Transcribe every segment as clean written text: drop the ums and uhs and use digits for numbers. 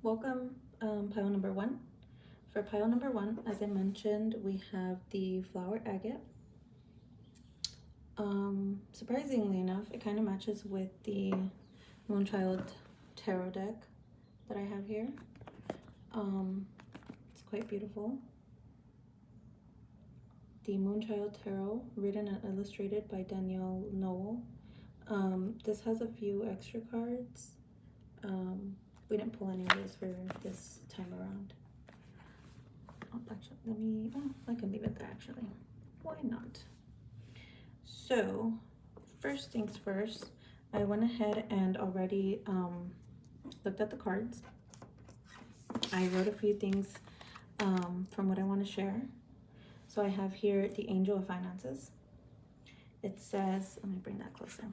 welcome, pile number one. For pile number one, as I mentioned, we have the Flower Agate. Surprisingly enough, it kind of matches with the Moonchild Tarot deck that I have here. It's quite beautiful. The Moonchild Tarot, written and illustrated by Danielle Noel. This has a few extra cards. We didn't pull any of those for this time around. Oh, actually, I can leave it there actually. Why not? So, first things first, I went ahead and already looked at the cards. I wrote a few things from what I want to share. So I have here the Angel of Finances. It says, let me bring that closer.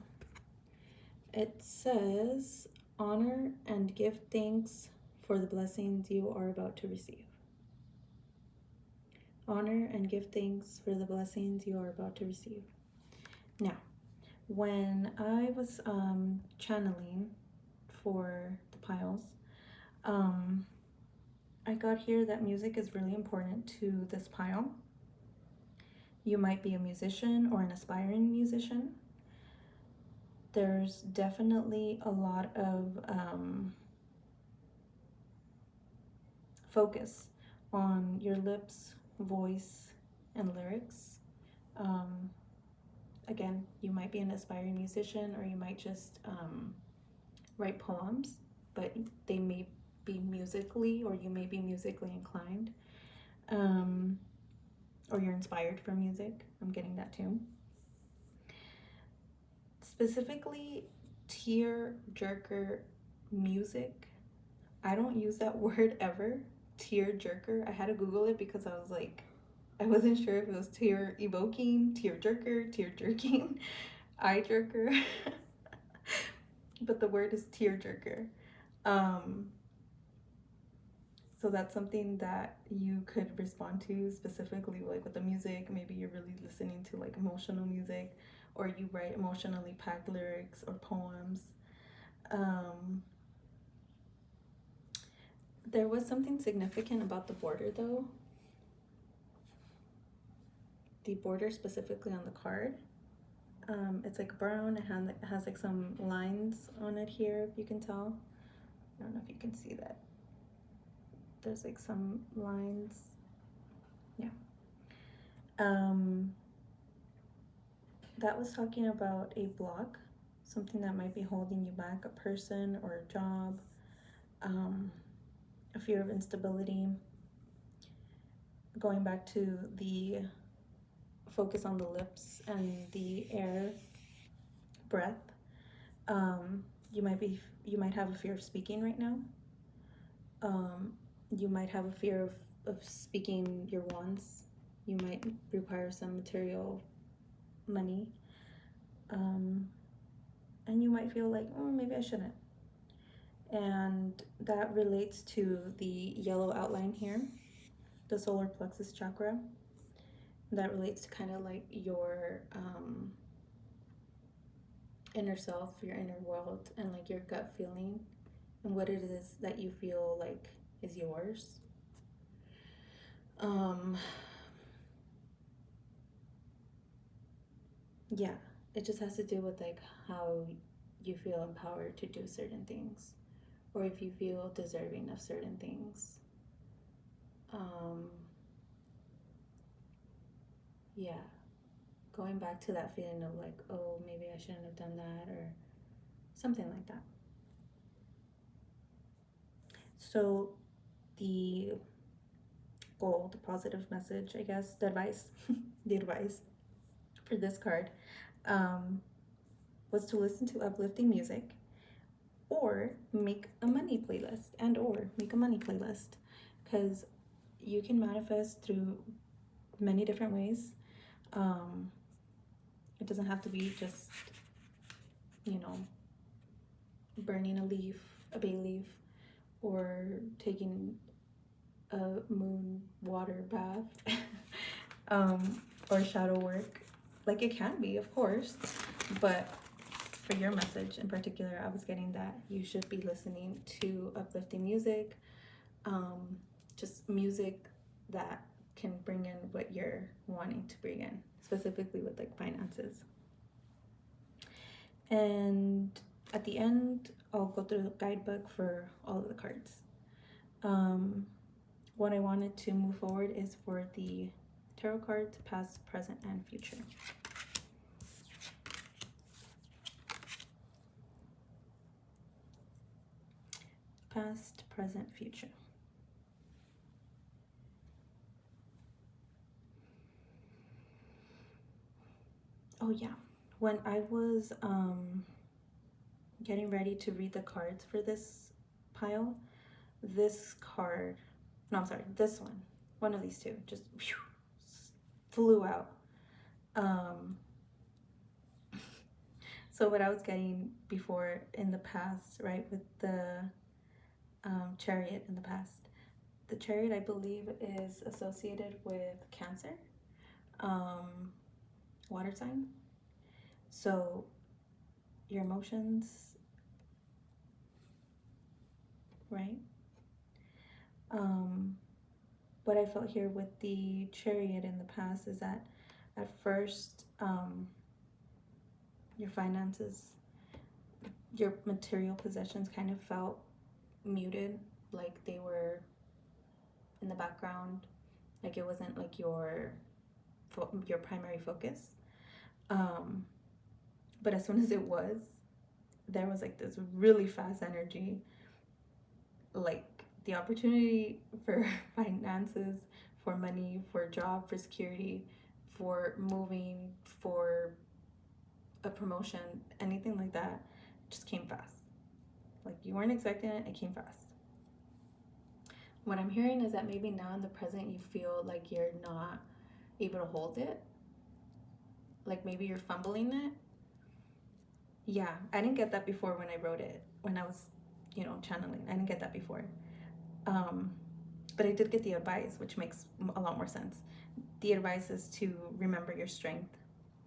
It says, honor and give thanks for the blessings you are about to receive. Honor and give thanks for the blessings you are about to receive. Now, when I was channeling for the piles, I got here that music is really important to this pile. You might be a musician or an aspiring musician. There's definitely a lot of focus on your lips, voice, and lyrics. Again, you might be an aspiring musician, or you might just write poems, but they may be musically, or you may be musically inclined, or you're inspired for music. I'm getting that too. Specifically, tear jerker music. I don't use that word ever, tear jerker. I had to Google it because I was like, I wasn't sure if it was tear evoking, tear jerker, tear jerking, eye jerker. But the word is tear jerker. So that's something that you could respond to specifically, like with the music. Maybe you're really listening to like emotional music, or you write emotionally packed lyrics or poems. There was something significant about the border though. The border specifically on the card. It's like brown. It has like some lines on it here, if you can tell. I don't know if you can see that. There's like some lines. Yeah. That was talking about a block, something that might be holding you back, a person or a job, a fear of instability. Going back to the focus on the lips and the air, breath. You might have a fear of speaking right now. You might have a fear of speaking your wants. You might require some material money. And you might feel like, oh, maybe I shouldn't. And that relates to the yellow outline here, the solar plexus chakra. That relates to kind of like your inner self, your inner world, and like your gut feeling and what it is that you feel like is yours. Yeah, it just has to do with like how you feel empowered to do certain things, or if you feel deserving of certain things. Yeah, going back to that feeling of like, oh, maybe I shouldn't have done that, or something like that. So the goal, the positive message, I guess, the advice, the advice for this card was to listen to uplifting music, or make a money playlist, because you can manifest through many different ways. It doesn't have to be just, burning a bay leaf, or taking a moon water bath, or shadow work. Like, it can be, of course, but for your message in particular, I was getting that you should be listening to uplifting music, just music that can bring in what you're wanting to bring in, specifically with like finances. And at the end, I'll go through the guidebook for all of the cards. What I wanted to move forward is for the tarot cards, past, present, and future. Past, present, future. Oh yeah, when I was getting ready to read the cards for this pile, this card, no, I'm sorry, this one of these two just whew, flew out. So what I was getting before in the past, right, with the Chariot in the past, the Chariot I believe is associated with Cancer, water sign. So your emotions, right? What I felt here with the Chariot in the past is that at first, your finances, your material possessions kind of felt muted, like they were in the background, like it wasn't like your primary focus. But as soon as it was, there was like this really fast energy, like the opportunity for finances, for money, for job, for security, for moving, for a promotion, anything like that, just came fast. Like you weren't expecting it, it came fast. What I'm hearing is that maybe now in the present you feel like you're not able to hold it. Like maybe you're fumbling it. Yeah, I didn't get that before when I wrote it, when I was, channeling. I didn't get that before. But I did get the advice, which makes a lot more sense. The advice is to remember your strength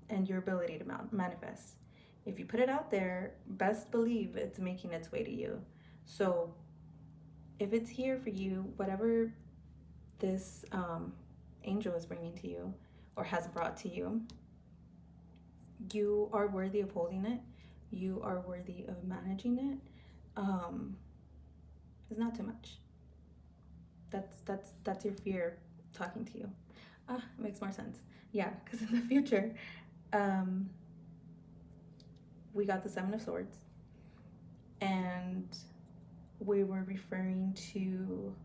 and your ability to manifest. If you put it out there, best believe it's making its way to you. So if it's here for you, whatever this angel is bringing to you or has brought to you, you are worthy of holding it. You are worthy of managing it. It's not too much. That's your fear talking to you. It makes more sense. Yeah, because in the future, we got the Seven of Swords, and we were referring to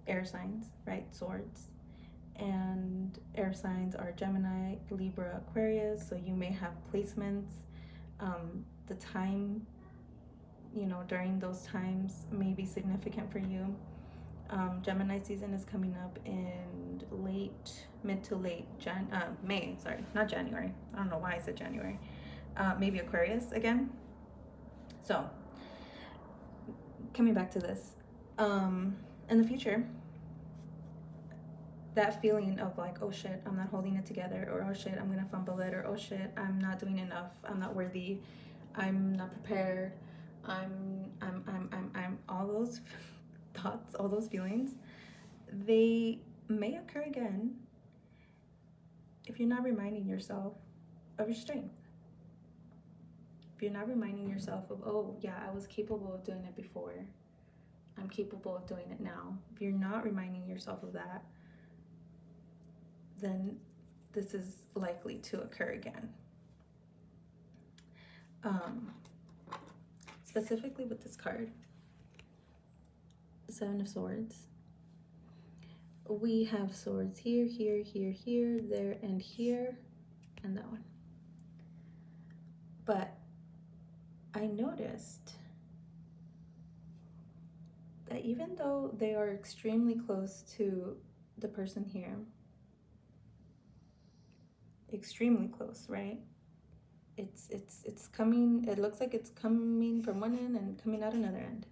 air signs, right? Swords. And air signs are Gemini, Libra, Aquarius. So you may have placements. The time, during those times may be significant for you. Gemini season is coming up in mid to late May. Sorry, not January. I don't know why I said January. Maybe Aquarius again. So, coming back to this, in the future, that feeling of like, oh shit, I'm not holding it together, or oh shit, I'm gonna fumble it, or oh shit, I'm not doing enough, I'm not worthy, I'm not prepared, I'm all those thoughts, all those feelings, they may occur again if you're not reminding yourself of your strength. If you're not reminding yourself of, oh yeah, I was capable of doing it before, I'm capable of doing it now. If you're not reminding yourself of that, then this is likely to occur again. Specifically with this card, the Seven of Swords, we have swords here, here, here, here, there, and here, and that one. But I noticed that even though they are extremely close to the person here, extremely close, right? It's coming, it looks like it's coming from one end and coming out another end.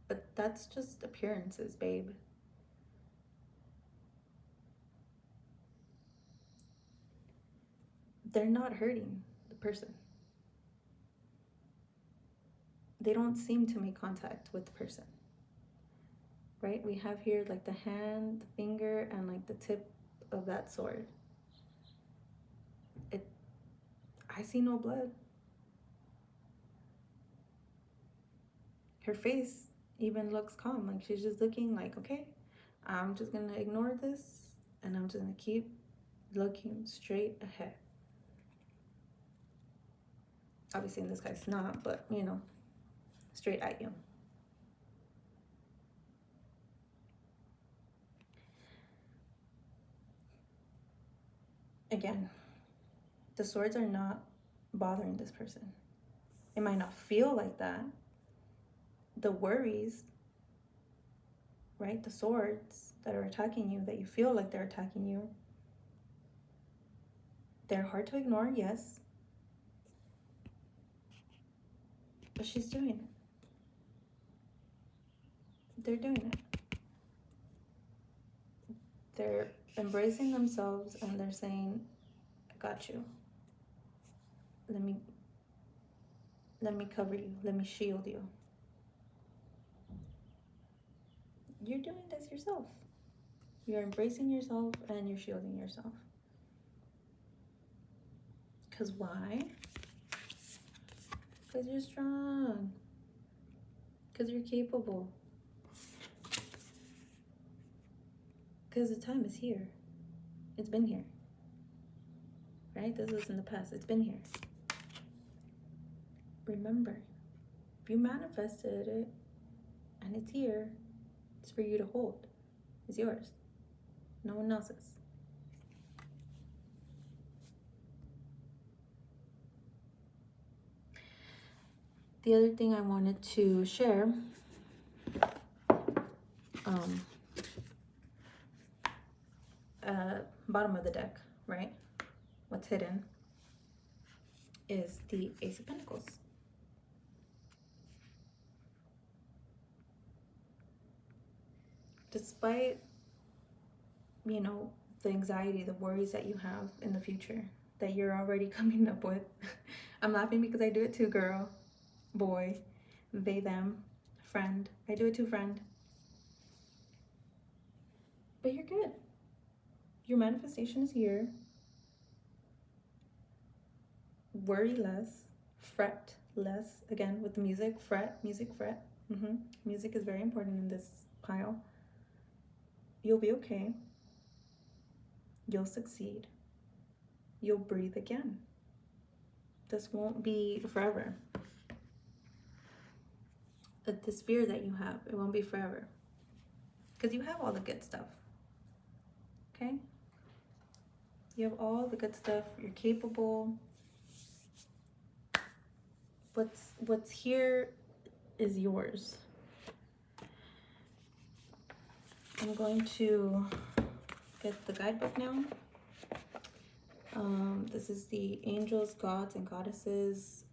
But that's just appearances, babe. they're not hurting the person. They don't seem to make contact with the person, right? We have here like the hand, the finger, and like the tip of that sword. I see no blood. Her face even looks calm, like she's just looking like, okay, I'm just gonna ignore this and I'm just gonna keep looking straight ahead. Obviously in this case not, but you know, straight at you. Again, the swords are not bothering this person. It might not feel like that. The worries, right? The swords that are attacking you, that you feel like they're attacking you, they're hard to ignore, yes. But she's doing it. They're doing it. They're embracing themselves and they're saying, I got you. Let me cover you. Let me shield you. You're doing this yourself. You're embracing yourself and you're shielding yourself. Because why? Because you're strong. Because you're capable. Because the time is here. It's been here. Right? This is in the past. It's been here. Remember, if you manifested it and it's here, it's for you to hold. It's yours. No one else's. The other thing I wanted to share, bottom of the deck, right? What's hidden is the Ace of Pentacles. Despite, you know, the anxiety, the worries that you have in the future that you're already coming up with. I'm laughing because I do it too, girl, boy, they, them, friend. I do it too, friend. But you're good. Your manifestation is here. Worry less, fret less. Again, with the music, fret, music, fret. Music is very important in this pile. You'll be okay. You'll succeed. You'll breathe again. This won't be forever. This fear that you have, it won't be forever. Because you have all the good stuff. Okay? You have all the good stuff. You're capable. What's here is yours. I'm going to get the guidebook now. This is the Angels, Gods, and Goddesses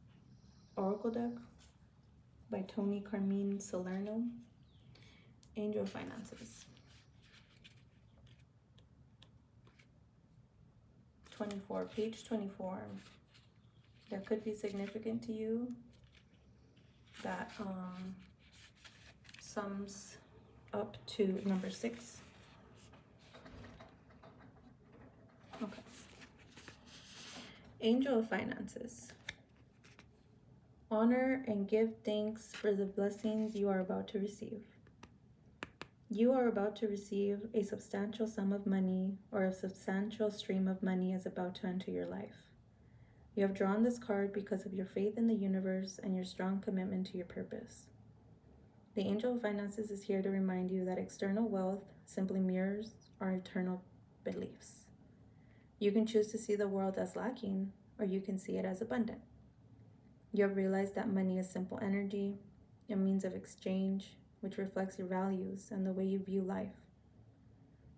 Oracle deck by Tony Carmine Salerno. Angel Finances. 24, page 24. That could be significant to you. That sums up to number 6. Okay. Angel of Finances. Honor and give thanks for the blessings you are about to receive. You are about to receive a substantial sum of money, or a substantial stream of money is about to enter your life. You have drawn this card because of your faith in the universe and your strong commitment to your purpose. The Angel of Finances is here to remind you that external wealth simply mirrors our internal beliefs. You can choose to see the world as lacking, or you can see it as abundant. You have realized that money is simple energy, a means of exchange, which reflects your values and the way you view life.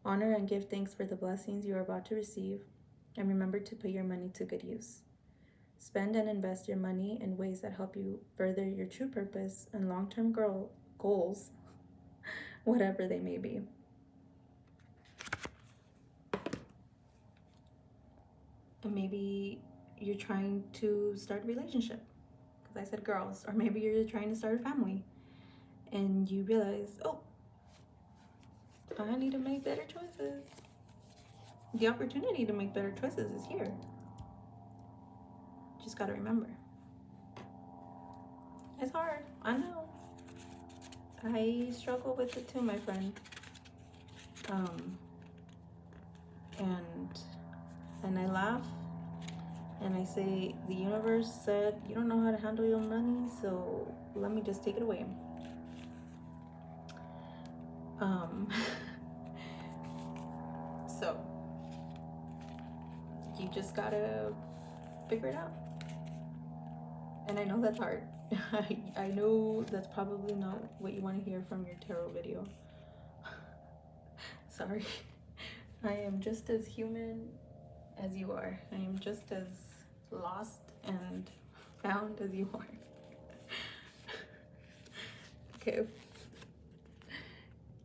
Honor and give thanks for the blessings you are about to receive, and remember to put your money to good use. Spend and invest your money in ways that help you further your true purpose and long-term goals, whatever they may be. And maybe you're trying to start a relationship, because I said girls. Or maybe you're trying to start a family and you realize, oh, I need to make better choices. The opportunity to make better choices is here. Just gotta remember. It's hard, I know. I struggle with it too, my friend. And I laugh and I say, the universe said you don't know how to handle your money, so let me just take it away. So you just gotta figure it out. And I know that's hard. I know that's probably not what you want to hear from your tarot video. Sorry. I am just as human as you are. I am just as lost and found as you are. Okay.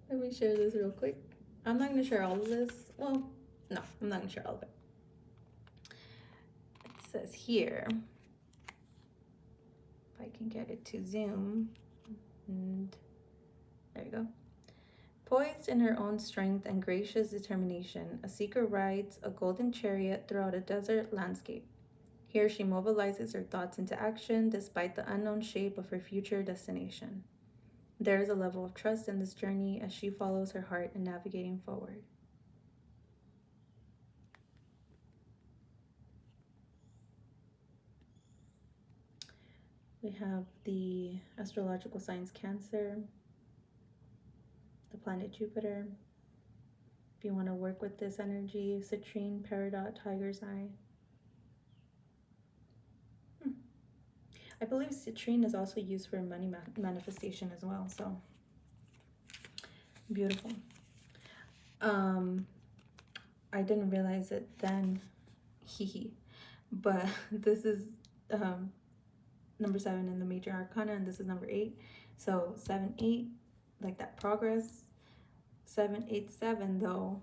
Let me share this real quick. I'm not going to share all of this. Well, no, I'm not going to share all of it. It says here, if I can get it to zoom, and there you go. Poised in her own strength and gracious determination, a seeker rides a golden chariot throughout a desert landscape. Here she mobilizes her thoughts into action despite the unknown shape of her future destination. There is a level of trust in this journey as she follows her heart in navigating forward. We have the astrological signs Cancer, the planet Jupiter. If you want to work with this energy, Citrine, Peridot, Tiger's Eye. I believe citrine is also used for money manifestation as well, so beautiful. I didn't realize it then, but this is number 7 in the major arcana, and this is number 8. So 7, 8, like that progress. 7, 8, 7 though,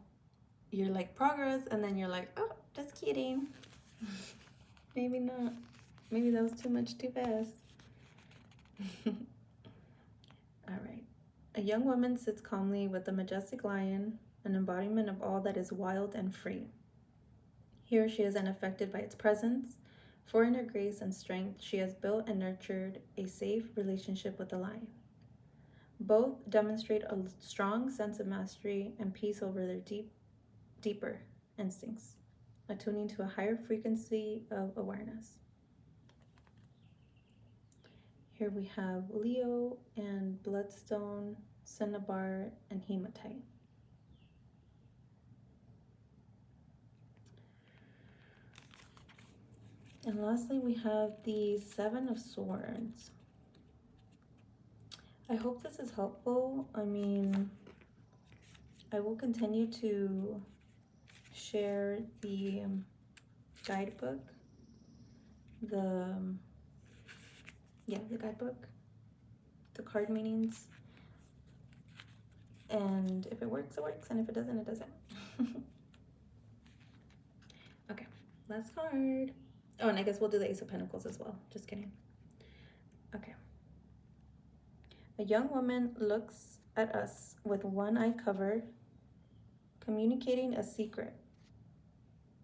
you're like progress, and then you're like, oh, just kidding. Maybe not. Maybe that was too much too fast. All right. A young woman sits calmly with a majestic lion, an embodiment of all that is wild and free. Here she is unaffected by its presence, for in her grace and strength she has built and nurtured a safe relationship with the lion. Both demonstrate a strong sense of mastery and peace over their deeper instincts, attuning to a higher frequency of awareness. Here we have Leo and Bloodstone, Cinnabar, and Hematite. And lastly, we have the 7 of Swords. I hope this is helpful. I mean, I will continue to share the guidebook, the guidebook, the card meanings, and if it works, it works, and if it doesn't, it doesn't. Okay, last card. Oh, and I guess we'll do the Ace of Pentacles as well. Just kidding. Okay. A young woman looks at us with one eye covered, communicating a secret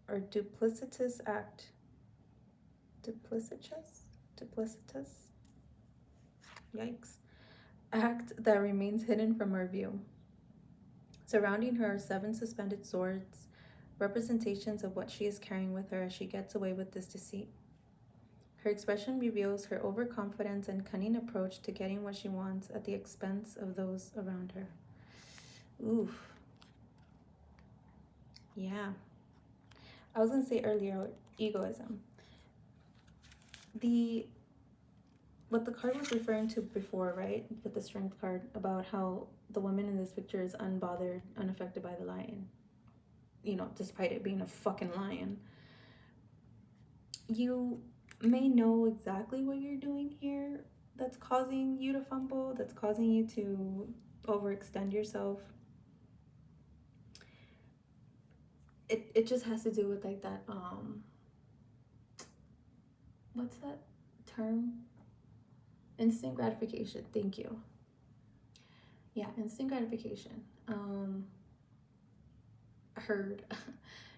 or duplicitous act. Duplicitous? Yikes. Act that remains hidden from our view. Surrounding her are 7 suspended swords, representations of what she is carrying with her as she gets away with this deceit. Her expression reveals her overconfidence and cunning approach to getting what she wants at the expense of those around her. Oof. Yeah. I was going to say earlier, egoism. What the card was referring to before, right, with the Strength card, about how the woman in this picture is unbothered, unaffected by the lion. You know, despite it being a fucking lion. You may know exactly what you're doing here that's causing you to fumble, that's causing you to overextend yourself. It just has to do with like that what's that term? Instant gratification. Thank you. Yeah, instant gratification. Heard.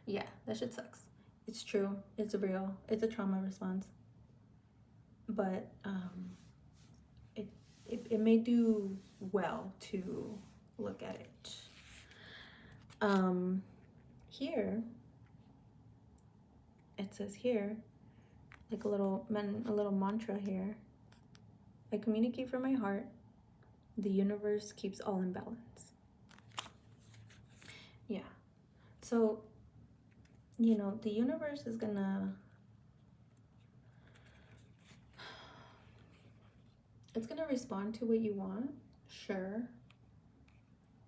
Yeah, that shit sucks. It's true. It's real. It's a trauma response. But it may do well to look at it. Here it says here, like a little mantra here. I communicate from my heart. The universe keeps all in balance. Yeah. So, you know, the universe is gonna, it's gonna respond to what you want, sure.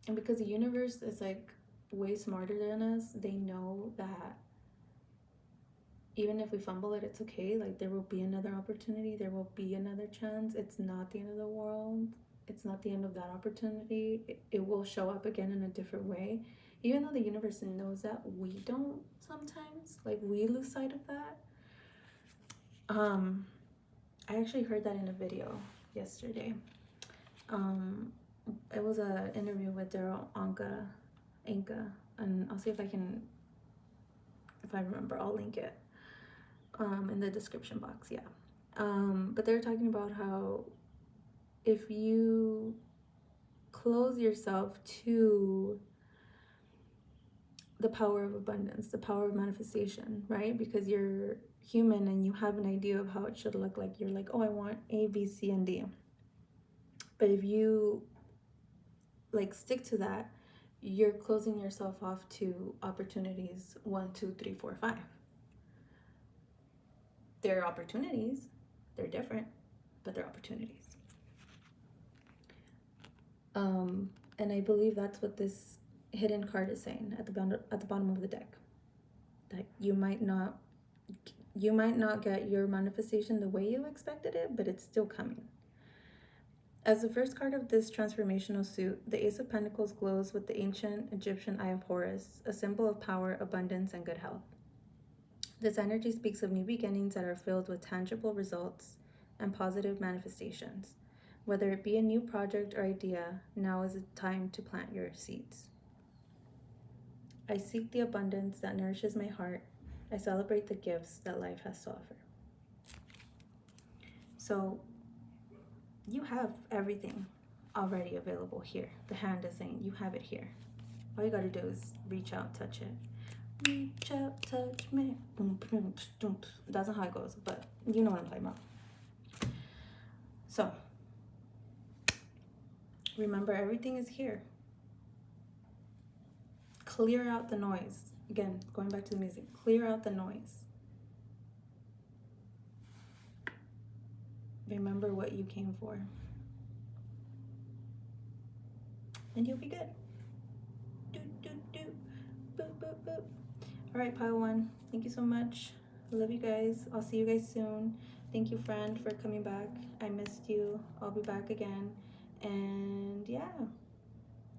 And because the universe is like way smarter than us, they know that even if we fumble it, it's okay. Like, there will be another opportunity, there will be another chance. It's not the end of the world. It's not the end of that opportunity. It will show up again in a different way. Even though the universe knows that, we don't sometimes. Like, we lose sight of that. I actually heard that in a video yesterday. It was an interview with Inca, and I'll see if I remember, I'll link it in the description box. Yeah. But they're talking about how if you close yourself to the power of abundance, the power of manifestation, right? Because you're human and you have an idea of how it should look like. You're like, oh, I want A, B, C, and D. But if you like stick to that, you're closing yourself off to opportunities 1, 2, 3, 4, 5. They're opportunities, they're different, but they're opportunities. And I believe that's what this hidden card is saying at the bottom of the deck. That you might not get your manifestation the way you expected it, but it's still coming. As the first card of this transformational suit, the Ace of Pentacles glows with the ancient Egyptian Eye of Horus, a symbol of power, abundance, and good health. This energy speaks of new beginnings that are filled with tangible results and positive manifestations. Whether it be a new project or idea, now is the time to plant your seeds. I seek the abundance that nourishes my heart. I celebrate the gifts that life has to offer. So you have everything already available here. The hand is saying you have it here. All you gotta do is reach out, touch it. Reach out, touch me. Boom, boom, boom. That's not how it goes, but you know what I'm talking about. So remember, everything is here. Clear out the noise. Again, going back to the music, clear out the noise. Remember what you came for. And you'll be good. Do, do, do. Boop, boop, boop. All right, pile one. Thank you so much. I love you guys. I'll see you guys soon. Thank you, friend, for coming back. I missed you. I'll be back again. And yeah,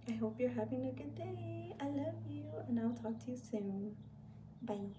I hope you're having a good day. I love you, and I'll talk to you soon. Bye.